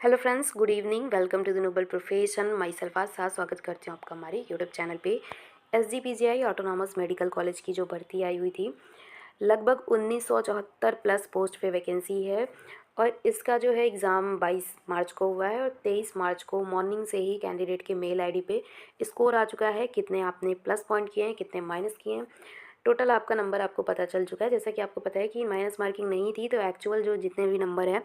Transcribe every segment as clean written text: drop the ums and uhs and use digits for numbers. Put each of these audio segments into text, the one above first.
Hello friends, good evening. Welcome to the noble profession. Myself Asha स्वागत करती हूँ आपका हमारे यूट्यूब चैनल पे। SGPGI ऑटोनॉमस मेडिकल कॉलेज की जो भर्ती आई हुई थी, लगभग 1974 प्लस पोस्ट पे वैकेंसी है और इसका जो है एग्ज़ाम 22 मार्च को हुआ है और 23 मार्च को मॉर्निंग से ही कैंडिडेट के मेल आईडी पे स्कोर आ चुका है। कितने आपने प्लस पॉइंट किए हैं, कितने माइनस किए हैं, टोटल आपका नंबर आपको पता चल चुका है। जैसा कि आपको पता है कि माइनस मार्किंग नहीं थी, तो एक्चुअल जो जितने भी नंबर हैं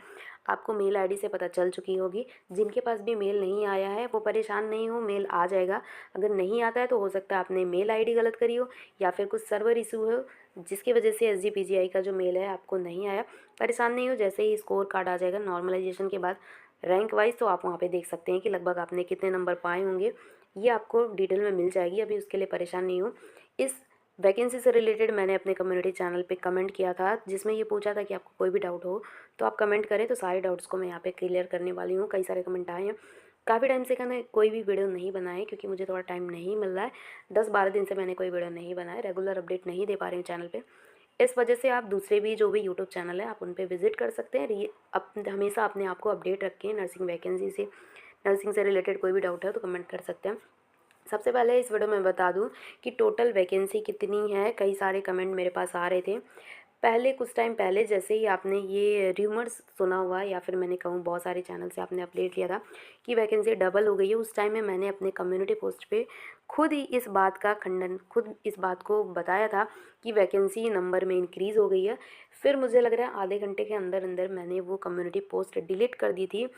आपको मेल आईडी से पता चल चुकी होगी। जिनके पास भी मेल नहीं आया है वो परेशान नहीं हो, मेल आ जाएगा। अगर नहीं आता है तो हो सकता है आपने मेल आईडी गलत करी हो या फिर कुछ सर्वर इशू हो जिसकी वजह से SGPGI का जो मेल है आपको नहीं आया। परेशान नहीं हो, जैसे ही स्कोर कार्ड आ जाएगा नॉर्मलाइजेशन के बाद रैंक वाइज, तो आप वहाँ पे देख सकते हैं कि लगभग आपने कितने नंबर पाए होंगे। ये आपको डिटेल में मिल जाएगी, अभी उसके लिए परेशान नहीं हो। इस वैकेंसी से रिलेटेड मैंने अपने कम्युनिटी चैनल पे कमेंट किया था जिसमें ये पूछा था कि आपको कोई भी डाउट हो तो आप कमेंट करें, तो सारे डाउट्स को मैं यहाँ पे क्लियर करने वाली हूँ। कई सारे कमेंट आए हैं। काफ़ी टाइम से मैंने कोई भी वीडियो नहीं बनाया है क्योंकि मुझे थोड़ा टाइम नहीं मिल रहा है। 10-12 दिन से मैंने कोई वीडियो नहीं बनाया, रेगुलर अपडेट नहीं दे पा रही हूँ चैनल पे। इस वजह से आप दूसरे भी जो भी यूट्यूब चैनल है आप उन पे विजिट कर सकते हैं। हमेशा अपने आप को अपडेट रखें नर्सिंग वैकेंसी से। नर्सिंग से रिलेटेड कोई भी डाउट है तो कमेंट कर सकते हैं। सबसे पहले इस वीडियो में बता दूं कि टोटल वैकेंसी कितनी है। कई सारे कमेंट मेरे पास आ रहे थे पहले, कुछ टाइम पहले, जैसे ही आपने ये र्यूमर्स सुना हुआ या फिर मैंने कहूँ बहुत सारे चैनल से आपने अपडेट किया था कि वैकेंसी डबल हो गई है। उस टाइम में मैंने अपने कम्युनिटी पोस्ट पे खुद ही इस बात का खंडन, खुद इस बात को बताया था कि वैकेंसी नंबर में इंक्रीज़ हो गई है। फिर मुझे लग रहा है आधे घंटे के अंदर अंदर मैंने वो कम्युनिटी पोस्ट डिलीट कर दी थी।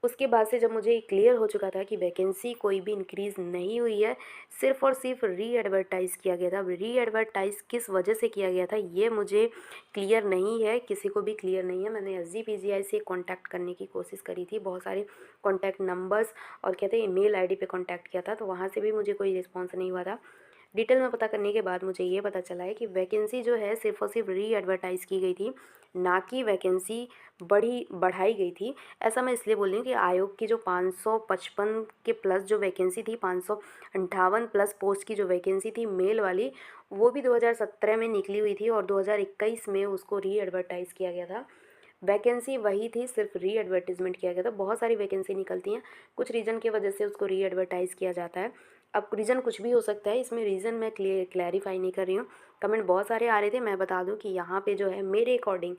उसके बाद से जब मुझे क्लियर हो चुका था कि वैकेंसी कोई भी इंक्रीज़ नहीं हुई है, सिर्फ़ और सिर्फ री एडवर्टाइज़ किया गया था। अब री एडवर्टाइज़ किस वजह से किया गया था ये मुझे क्लियर नहीं है, किसी को भी क्लियर नहीं है। मैंने SGPGI से कॉन्टैक्ट करने की कोशिश करी थी, बहुत सारे कॉन्टैक्ट नंबर्स और कहते हैं ईमेल आईडी पे कॉन्टैक्ट किया था, तो वहाँ से भी मुझे कोई रिस्पॉन्स नहीं हुआ था। डिटेल में पता करने के बाद मुझे ये पता चला है कि वैकेंसी जो है सिर्फ़ और सिर्फ री एडवर्टाइज़ की गई थी, ना कि वैकेंसी बढ़ाई गई थी। ऐसा मैं इसलिए बोल रही हूँ कि आयोग की जो 555 के प्लस जो वैकेंसी थी, 558 प्लस पोस्ट की जो वैकेंसी थी मेल वाली, वो भी 2017 में निकली हुई थी और 2021 में उसको री एडवर्टाइज़ किया गया था। वैकेंसी वही थी, सिर्फ री एडवर्टीज़मेंट किया गया था। बहुत सारी वैकेंसी निकलती हैं, कुछ रीज़न की वजह से उसको री एडवर्टाइज़ किया जाता है। अब रीज़न कुछ भी हो सकता है, इसमें रीज़न मैं क्लैरिफाई नहीं कर रही हूँ। कमेंट बहुत सारे आ रहे थे। मैं बता दूँ कि यहाँ पे जो है मेरे अकॉर्डिंग,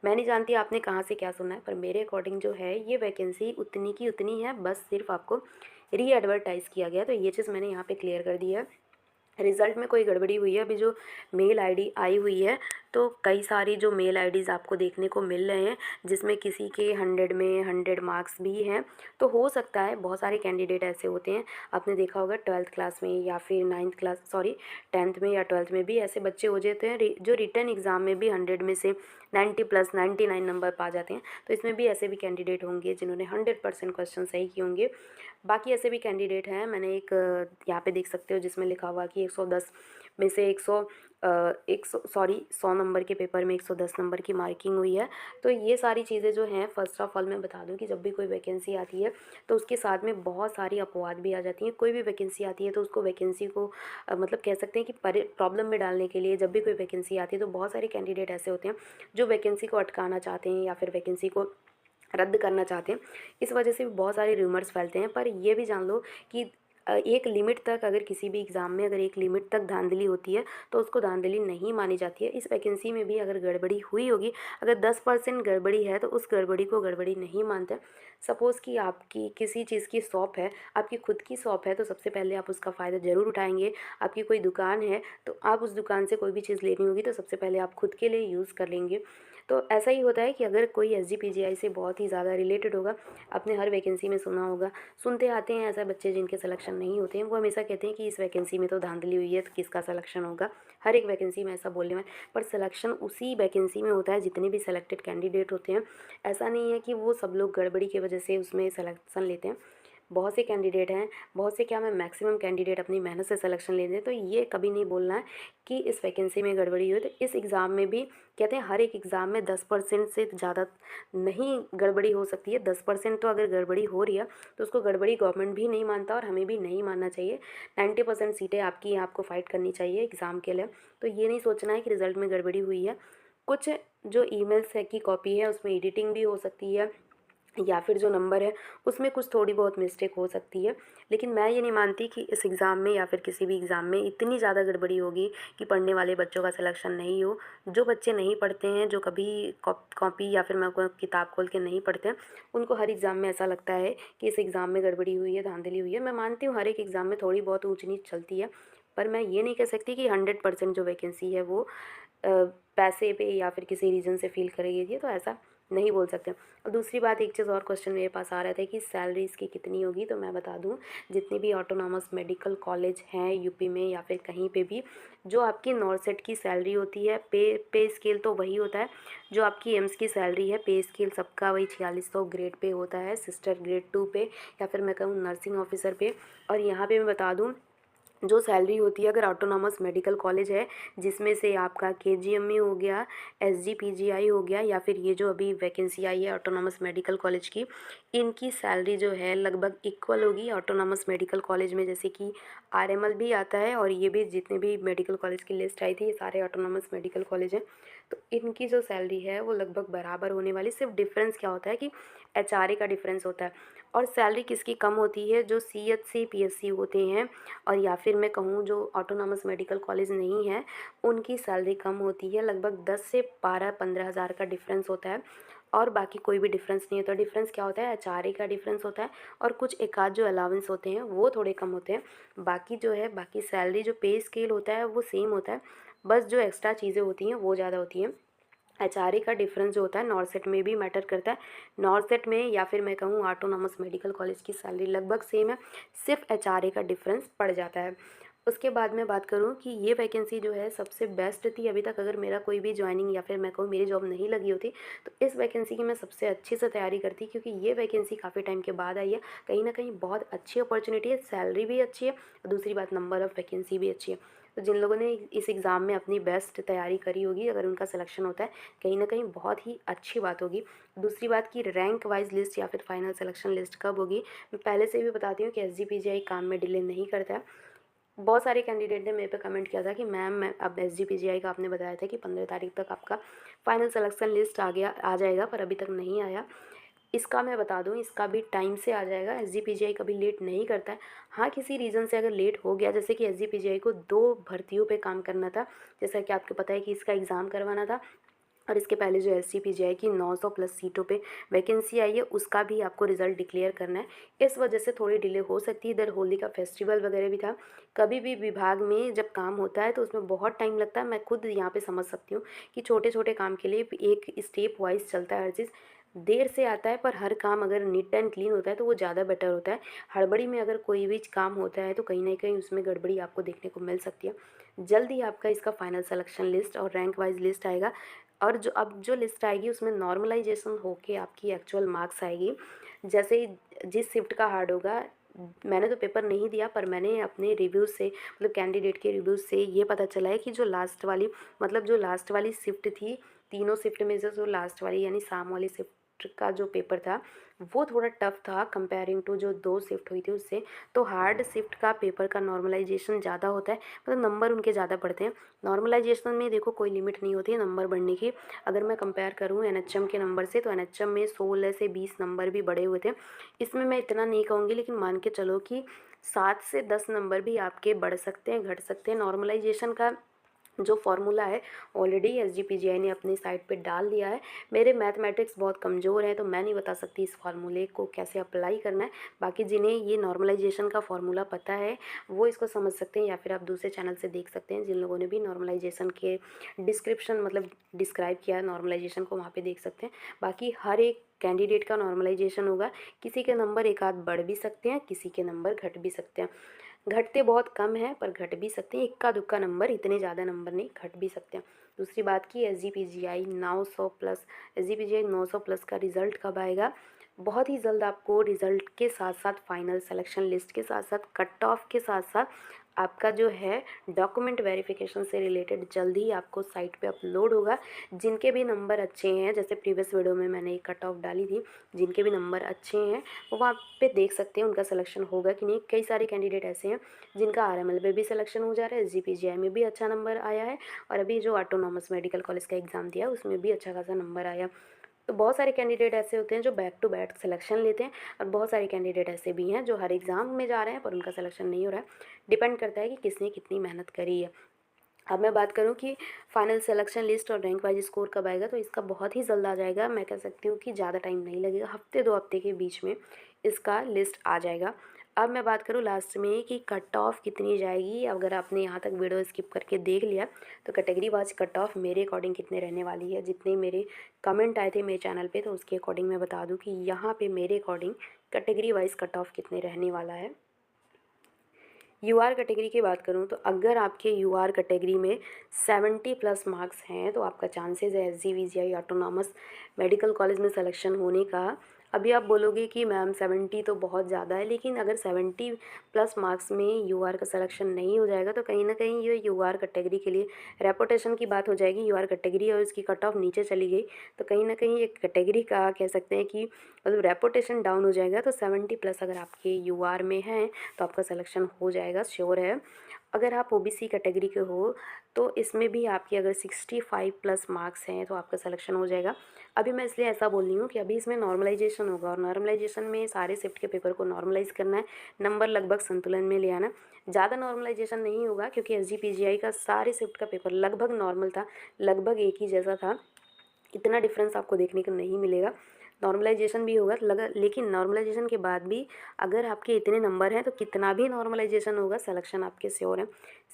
मैं नहीं जानती आपने कहाँ से क्या सुना है, पर मेरे अकॉर्डिंग जो है ये वैकेंसी उतनी की उतनी है, बस सिर्फ आपको री एडवर्टाइज़ किया गया। तो ये चीज़ मैंने यहाँ पे क्लियर कर दी है। रिज़ल्ट में कोई गड़बड़ी हुई है, अभी जो मेल आईडी आई हुई है, तो कई सारी जो मेल आईडीज़ आपको देखने को मिल रहे हैं जिसमें किसी के 100 में 100 मार्क्स भी हैं। तो हो सकता है, बहुत सारे कैंडिडेट ऐसे होते हैं, आपने देखा होगा 12th क्लास में या फिर 10th में या 12th में भी ऐसे बच्चे हो जाते हैं जो रिटर्न एग्ज़ाम में भी 100 में से 90 प्लस 99 नंबर पा जाते हैं। तो इसमें भी ऐसे भी कैंडिडेट होंगे जिन्होंने 100% क्वेश्चन सही किए होंगे। बाकी ऐसे भी कैंडिडेट हैं, मैंने एक यहाँ पे देख सकते हो जिसमें लिखा हुआ कि 110 में से 100 नंबर के पेपर में 110 नंबर की मार्किंग हुई है। तो ये सारी चीज़ें जो हैं, फ़र्स्ट ऑफ ऑल मैं बता दूं कि जब भी कोई वैकेंसी आती है तो उसके साथ में बहुत सारी अपवाद भी आ जाती हैं। कोई भी वैकेंसी आती है तो उसको वैकेंसी को मतलब कह सकते हैं कि प्रॉब्लम में डालने के लिए जब भी कोई वैकेंसी आती है तो बहुत सारे कैंडिडेट ऐसे होते हैं जो वैकेंसी को अटकाना चाहते हैं या फिर वैकेंसी को रद्द करना चाहते हैं। इस वजह से भी बहुत सारे रूमर्स फैलते हैं। पर ये भी जान लो कि एक लिमिट तक, अगर किसी भी एग्ज़ाम में अगर एक लिमिट तक धांधली होती है तो उसको धांधली नहीं मानी जाती है। इस वैकेंसी में भी अगर गड़बड़ी हुई होगी, अगर 10% गड़बड़ी है तो उस गड़बड़ी को गड़बड़ी नहीं मानते। सपोज़ कि आपकी किसी चीज़ की शॉप है, आपकी खुद की शॉप है, तो सबसे पहले आप उसका फ़ायदा ज़रूर उठाएंगे। आपकी कोई दुकान है तो आप उस दुकान से कोई भी चीज़ लेनी होगी तो सबसे पहले आप खुद के लिए यूज़ कर लेंगे। तो ऐसा ही होता है कि अगर कोई SGPGI से बहुत ही ज़्यादा रिलेटेड होगा, आपने हर वैकेंसी में सुना होगा, सुनते आते हैं ऐसे बच्चे जिनके सिलेक्शन नहीं होते हैं, वो हमेशा कहते हैं कि इस वैकेंसी में तो धांधली हुई है तो किसका सिलेक्शन होगा। हर एक वैकेंसी में ऐसा बोलने में, पर सिलेक्शन उसी वैकेंसी में होता है जितने भी सिलेक्टेड कैंडिडेट होते हैं। ऐसा नहीं है कि वो सब लोग गड़बड़ी की वजह से उसमें सिलेक्शन लेते हैं। बहुत से कैंडिडेट हैं, बहुत से क्या, मैं मैक्सिमम कैंडिडेट अपनी मेहनत से सिलेक्शन लेते हैं। तो ये कभी नहीं बोलना है कि इस वैकेंसी में गड़बड़ी हुई। तो इस एग्ज़ाम में भी कहते हैं हर एक एग्ज़ाम में 10% से ज़्यादा नहीं गड़बड़ी हो सकती है। 10% तो अगर गड़बड़ी हो रही है तो उसको गड़बड़ी गवर्नमेंट भी नहीं मानता और हमें भी नहीं मानना चाहिए। 90% सीटें आपकी हैं, आपको फ़ाइट करनी चाहिए एग्ज़ाम के लिए। तो ये नहीं सोचना है कि रिज़ल्ट में गड़बड़ी हुई है। कुछ जो ईमेल्स है की कॉपी है उसमें एडिटिंग भी हो सकती है, या फिर जो नंबर है उसमें कुछ थोड़ी बहुत मिस्टेक हो सकती है। लेकिन मैं ये नहीं मानती कि इस एग्ज़ाम में या फिर किसी भी एग्ज़ाम में इतनी ज़्यादा गड़बड़ी होगी कि पढ़ने वाले बच्चों का सिलेक्शन नहीं हो। जो बच्चे नहीं पढ़ते हैं, जो कभी कॉपी या फिर मैं कोई किताब खोल के नहीं पढ़ते हैं, उनको हर एग्ज़ाम में ऐसा लगता है कि इस एग्ज़ाम में गड़बड़ी हुई है, धांधली हुई है। मैं मानती हूँ हर एक एग्ज़ाम में थोड़ी बहुत ऊँच नीच चलती है, पर मैं ये नहीं कह सकती कि 100% जो वैकेंसी है वो पैसे पे या फिर किसी रीज़न से फ़िल करेगी ये, तो ऐसा नहीं बोल सकते। और दूसरी बात, एक चीज़ और क्वेश्चन मेरे पास आ रहा था कि सैलरी इसकी कितनी होगी, तो मैं बता दूं, जितने भी ऑटोनॉमस मेडिकल कॉलेज हैं यूपी में या फिर कहीं पे भी, जो आपकी नॉर्सेट की सैलरी होती है, पे स्केल तो वही होता है जो आपकी एम्स की सैलरी है। पे स्केल सबका वही 4600 ग्रेड पे होता है, सिस्टर ग्रेड 2 पे या फिर मैं कहूँ नर्सिंग ऑफिसर पे। और यहाँ पे मैं बता दूँ, जो सैलरी होती है अगर ऑटोनॉमस मेडिकल कॉलेज है जिसमें से आपका केजीएमई हो गया, एसजीपीजीआई हो गया, या फिर ये जो अभी वैकेंसी आई है ऑटोनॉमस मेडिकल कॉलेज की, इनकी सैलरी जो है लगभग इक्वल होगी ऑटोनॉमस मेडिकल कॉलेज में। जैसे कि आरएमएल भी आता है और ये भी, जितने भी मेडिकल कॉलेज की लिस्ट आई थी ये सारे ऑटोनॉमस मेडिकल कॉलेज हैं, तो इनकी जो सैलरी है वो लगभग बराबर होने वाली। सिर्फ डिफरेंस क्या होता है कि एचआरए का डिफरेंस होता है। और सैलरी किसकी कम होती है, जो सीएचसी पीएससी होते हैं और या फिर मैं कहूँ जो ऑटोनॉमस मेडिकल कॉलेज नहीं है, उनकी सैलरी कम होती है। लगभग 10 से 12-15 हज़ार का डिफरेंस होता है और बाकी कोई भी डिफरेंस नहीं होता। डिफरेंस क्या होता है, एचआरए का डिफरेंस होता है और कुछ एक आध जो अलाउंस होते हैं वो थोड़े कम होते हैं। बाकी जो है, बाकी सैलरी जो पे स्केल होता है वो सेम होता है, बस जो एक्स्ट्रा चीज़ें होती हैं वो ज़्यादा होती हैं। एचआरए का डिफरेंस जो होता है नॉर्सेट में भी मैटर करता है। नॉर्सेट में या फिर मैं कहूँ ऑटोनॉमस मेडिकल कॉलेज की सैलरी लगभग सेम है, सिर्फ एचआरए का डिफरेंस पड़ जाता है। उसके बाद मैं बात करूँ कि ये वैकेंसी जो है सबसे बेस्ट थी अभी तक। अगर मेरा कोई भी ज्वाइनिंग या फिर मैं कहूँ मेरी जॉब नहीं लगी होती, तो इस वैकेंसी की मैं सबसे अच्छे से तैयारी करती, क्योंकि ये वैकेंसी काफ़ी टाइम के बाद आई है। कहीं ना कहीं बहुत अच्छी अपॉर्चुनिटी है, सैलरी भी अच्छी है और दूसरी बात नंबर ऑफ़ वैकेंसी भी अच्छी है। तो जिन लोगों ने इस एग्ज़ाम में अपनी बेस्ट तैयारी करी होगी, अगर उनका सिलेक्शन होता है, कहीं ना कहीं बहुत ही अच्छी बात होगी। दूसरी बात की रैंक वाइज लिस्ट या फिर फाइनल सिलेक्शन लिस्ट कब होगी, मैं पहले से भी बताती हूँ कि एसजीपीजीआई काम में डिले नहीं करता है। बहुत सारे कैंडिडेट ने मेरे पे कमेंट किया था कि मैम, मैं अब एसजीपीजीआई का आपने बताया था कि 15 तारीख तक आपका फाइनल सिलेक्शन लिस्ट आ जाएगा, पर अभी तक नहीं आया। इसका मैं बता दूं, इसका भी टाइम से आ जाएगा। एसजीपीजीआई कभी लेट नहीं करता है। हाँ, किसी रीज़न से अगर लेट हो गया, जैसे कि एसजीपीजीआई को 2 भर्तियों पे काम करना था, जैसा कि आपको पता है कि इसका एग्ज़ाम करवाना था, और इसके पहले जो एसजीपीजीआई की 900 प्लस सीटों पे वैकेंसी आई है उसका भी आपको रिज़ल्ट डिक्लेयर करना है। इस वजह से थोड़ी डिले हो सकती है। इधर होली का फेस्टिवल वगैरह भी था। कभी भी विभाग में जब काम होता है तो उसमें बहुत टाइम लगता है। मैं खुद यहाँ पे समझ सकती हूँ कि छोटे छोटे काम के लिए एक स्टेप वाइज चलता है हर चीज़। देर से आता है, पर हर काम अगर नीट एंड क्लीन होता है तो वो ज़्यादा बेटर होता है। हड़बड़ी में अगर कोई भी काम होता है तो कहीं ना कहीं उसमें गड़बड़ी आपको देखने को मिल सकती है। जल्द ही आपका इसका फाइनल सिलेक्शन लिस्ट और रैंक वाइज लिस्ट आएगा। और जो अब जो लिस्ट आएगी उसमें नॉर्मलाइजेशन होके आपकी एक्चुअल मार्क्स आएगी। जैसे ही जिस शिफ्ट का हार्ड होगा, मैंने तो पेपर नहीं दिया, पर मैंने अपने रिव्यूज़ से, मतलब कैंडिडेट के रिव्यूज़ से ये पता चला है कि जो लास्ट वाली, मतलब जो लास्ट वाली शिफ्ट थी, तीनों शिफ्ट में से जो लास्ट वाली यानी शाम वाली शिफ्ट का जो पेपर था वो थोड़ा टफ था कंपेयरिंग टू जो 2 शिफ्ट हुई थी उससे। तो हार्ड शिफ्ट का पेपर का नॉर्मलाइजेशन ज़्यादा होता है, मतलब नंबर उनके ज़्यादा पड़ते हैं। नॉर्मलाइजेशन में देखो कोई लिमिट नहीं होती है नंबर बढ़ने की। अगर मैं कंपेयर करूँ एनएचएम के नंबर से, तो एनएचएम में 16 से 20 नंबर भी बढ़े हुए थे। इसमें मैं इतना नहीं कहूँगी, लेकिन मान के चलो कि 7 से 10 नंबर भी आपके बढ़ सकते हैं, घट सकते हैं। नॉर्मलाइजेशन का जो फार्मूला है ऑलरेडी एसजीपीजीआई ने अपनी साइट पे डाल दिया है। मेरे मैथमेटिक्स बहुत कमज़ोर है तो मैं नहीं बता सकती इस फार्मूले को कैसे अप्लाई करना है। बाकी जिन्हें ये नॉर्मलाइजेशन का फार्मूला पता है वो इसको समझ सकते हैं, या फिर आप दूसरे चैनल से देख सकते हैं। जिन लोगों ने भी नॉर्मलाइजेशन के डिस्क्रिप्शन, मतलब डिस्क्राइब किया है नॉर्मलाइजेशन को, वहाँ पे देख सकते हैं। बाकी हर एक कैंडिडेट का नॉर्मलाइजेशन होगा। किसी के नंबर एक आध बढ़ भी सकते हैं, किसी के नंबर घट भी सकते हैं। घटते बहुत कम हैं पर घट भी सकते हैं, इक्का दुक्का नंबर, इतने ज़्यादा नंबर नहीं, घट भी सकते हैं। दूसरी बात की एसजीपीजीआई 900 प्लस, एसजीपीजीआई 900 प्लस का रिज़ल्ट कब आएगा? बहुत ही जल्द आपको रिज़ल्ट के साथ साथ फाइनल सिलेक्शन लिस्ट के साथ साथ कट ऑफ के साथ साथ आपका जो है डॉक्यूमेंट वेरिफिकेशन से रिलेटेड जल्द ही आपको साइट पे अपलोड होगा। जिनके भी नंबर अच्छे हैं, जैसे प्रीवियस वीडियो में मैंने एक कट ऑफ डाली थी, जिनके भी नंबर अच्छे हैं वो वहाँ पे देख सकते हैं उनका सिलेक्शन होगा कि नहीं। कई सारे कैंडिडेट ऐसे हैं जिनका आरएमएल में भी सिलेक्शन हो जा रहा है, एसजीपीजीआई में भी अच्छा नंबर आया है, और अभी जो ऑटोनॉमस मेडिकल कॉलेज का एग्ज़ाम दिया उसमें भी अच्छा खासा नंबर आया। तो बहुत सारे कैंडिडेट ऐसे होते हैं जो बैक टू बैक सिलेक्शन लेते हैं, और बहुत सारे कैंडिडेट ऐसे भी हैं जो हर एग्ज़ाम में जा रहे हैं पर उनका सिलेक्शन नहीं हो रहा है। डिपेंड करता है कि किसने कितनी मेहनत करी है। अब मैं बात करूं कि फाइनल सिलेक्शन लिस्ट और रैंक वाइज स्कोर कब आएगा, तो इसका बहुत ही जल्द आ जाएगा। मैं कह सकती हूँ कि ज़्यादा टाइम नहीं लगेगा, हफ्ते 2 हफ्ते के बीच में इसका लिस्ट आ जाएगा। अब मैं बात करूँ लास्ट में कि कट ऑफ कितनी जाएगी। अगर आपने यहाँ तक वीडियो स्किप करके देख लिया तो कैटेगरी वाइज कट ऑफ मेरे अकॉर्डिंग कितने रहने वाली है, जितने मेरे कमेंट आए थे मेरे चैनल पे, तो उसके अकॉर्डिंग मैं बता दूँ कि यहाँ पे मेरे according category wise cut off कितने रहने वाला है। यूआर कैटेगरी की बात करूँ तो अगर आपके यूआर कैटेगरी में 70 प्लस मार्क्स हैं तो आपका चांसेस है एसजीवीजीआई ऑटोनॉमस मेडिकल कॉलेज में सिलेक्शन होने का। अभी आप बोलोगे कि मैम 70 तो बहुत ज़्यादा है, लेकिन अगर 70 प्लस मार्क्स में यूआर का सिलेक्शन नहीं हो जाएगा तो कहीं ना कहीं ये यूआर कैटेगरी के लिए रेपुटेशन की बात हो जाएगी। यूआर कैटेगरी और इसकी कट ऑफ नीचे चली गई तो कहीं ना कहीं ये कैटेगरी का कह सकते हैं कि मतलब रेपुटेशन डाउन हो जाएगा। तो 70 प्लस अगर आपके यूआर में हैं तो आपका सिलेक्शन हो जाएगा, श्योर है। अगर आप ओबीसी कैटेगरी के हो तो इसमें भी आपकी अगर 65 प्लस मार्क्स हैं तो आपका सिलेक्शन हो जाएगा। अभी मैं इसलिए ऐसा बोल रही हूँ कि अभी इसमें नॉर्मलाइजेशन होगा, और नॉर्मलाइजेशन में सारे शिफ्ट के पेपर को नॉर्मलाइज करना है, नंबर लगभग संतुलन में ले आना। ज़्यादा नॉर्मलाइजेशन नहीं होगा क्योंकि एसजीपीजीआई का सारे शिफ्ट का पेपर लगभग नॉर्मल था, लगभग एक ही जैसा था, इतना डिफरेंस आपको देखने को नहीं मिलेगा। नॉर्मलाइजेशन भी होगा लेकिन नॉर्मलाइजेशन के बाद भी अगर आपके इतने नंबर हैं तो कितना भी नॉर्मलाइजेशन होगा सिलेक्शन आपके श्योर है।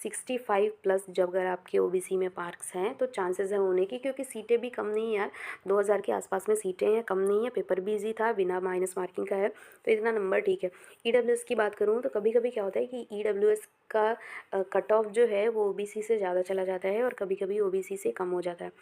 65 प्लस जब अगर आपके ओबीसी में मार्क्स हैं तो चांसेस है होने की, क्योंकि सीटें भी कम नहीं है यार, 2000 के आसपास में सीटें हैं, कम नहीं है, पेपर भी ईजी था, बिना माइनस मार्किंग का है, तो इतना नंबर ठीक है। ईडब्ल्यूएस की बात करूँ तो कभी कभी क्या होता है कि ईडब्ल्यूएस का कट ऑफ जो है वो ओबीसी से ज़्यादा चला जाता है और कभी कभी ओबीसी से कम हो जाता है।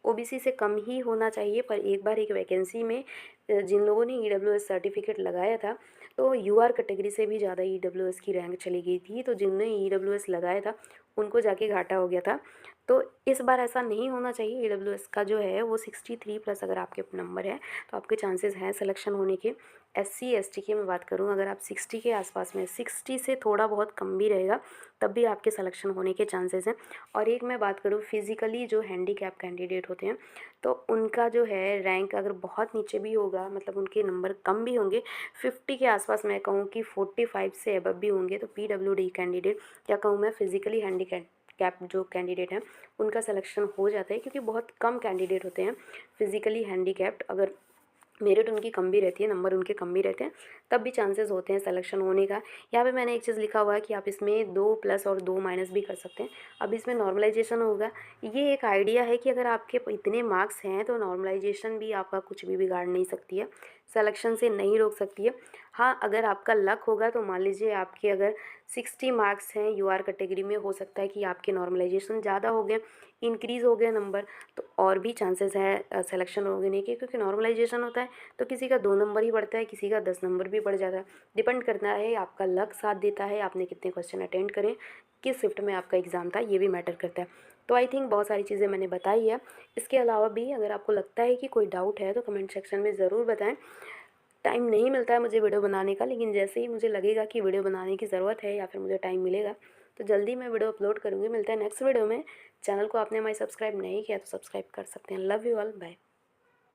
ओबीसी से कम ही होना चाहिए, पर एक बार एक वैकेंसी में जिन लोगों ने ईडब्ल्यूएस सर्टिफिकेट लगाया था तो यूआर कैटेगरी से भी ज़्यादा ईडब्ल्यूएस की रैंक चली गई थी, तो जिनने ईडब्ल्यूएस लगाया था उनको जाके घाटा हो गया था। तो इस बार ऐसा नहीं होना चाहिए। ईडब्ल्यूएस का जो है वो 63 प्लस अगर आपके नंबर है तो आपके चांसेस हैं सिलेक्शन होने के। एससी एसटी की मैं बात करूँ, अगर आप 60 के आसपास में, 60 से थोड़ा बहुत कम भी रहेगा तब भी आपके सिलेक्शन होने के चांसेस हैं। और एक मैं बात करूँ फिज़िकली जो हैंडीकैप कैंडिडेट होते हैं तो उनका जो है रैंक अगर बहुत नीचे भी होगा, मतलब उनके नंबर कम भी होंगे, 50 के आसपास, मैं कहूँ कि 45 से अबव भी होंगे, तो पीडब्ल्यूडी कैंडिडेट या कहूँ मैं फिज़िकली हैंडीकैप जो कैंडिडेट हैं उनका सिलेक्शन हो जाता है, क्योंकि बहुत कम कैंडिडेट होते हैं फिज़िकली हैंडीकैप्ड। अगर मेरिट उनकी कम भी रहती है, नंबर उनके कम भी रहते हैं, तब भी चांसेस होते हैं सिलेक्शन होने का। यहाँ पे मैंने एक चीज़ लिखा हुआ है कि आप इसमें 2 प्लस और 2 माइनस भी कर सकते हैं। अब इसमें नॉर्मलाइजेशन होगा, ये एक आइडिया है कि अगर आपके इतने मार्क्स हैं तो नॉर्मलाइजेशन भी आपका कुछ भी बिगाड़ नहीं सकती है, सिलेक्शन से नहीं रोक सकती है। हाँ, अगर आपका लक होगा तो मान लीजिए आपके अगर 60 मार्क्स हैं यूआर कैटेगरी में, हो सकता है कि आपके नॉर्मलाइजेशन ज़्यादा हो गए, इंक्रीज़ हो गए नंबर, तो और भी चांसेस है सिलेक्शन होने के, क्योंकि नॉर्मलाइजेशन होता है तो किसी का 2 नंबर ही बढ़ता है, किसी का 10 नंबर भी बढ़ जाता है। डिपेंड करता है आपका लक साथ देता है, आपने कितने क्वेश्चन अटेंड करें, किस शिफ्ट में आपका एग्ज़ाम था, ये भी मैटर करता है। तो आई थिंक बहुत सारी चीज़ें मैंने बताई है। इसके अलावा भी अगर आपको लगता है कि कोई डाउट है तो कमेंट सेक्शन में ज़रूर बताएं। टाइम नहीं मिलता है मुझे वीडियो बनाने का, लेकिन जैसे ही मुझे लगेगा कि वीडियो बनाने की ज़रूरत है या फिर मुझे टाइम मिलेगा तो जल्दी मैं वीडियो अपलोड करूँगी। मिलता है नेक्स्ट वीडियो में। चैनल को आपने हमारी सब्सक्राइब नहीं किया तो सब्सक्राइब कर सकते हैं। Love you all, bye.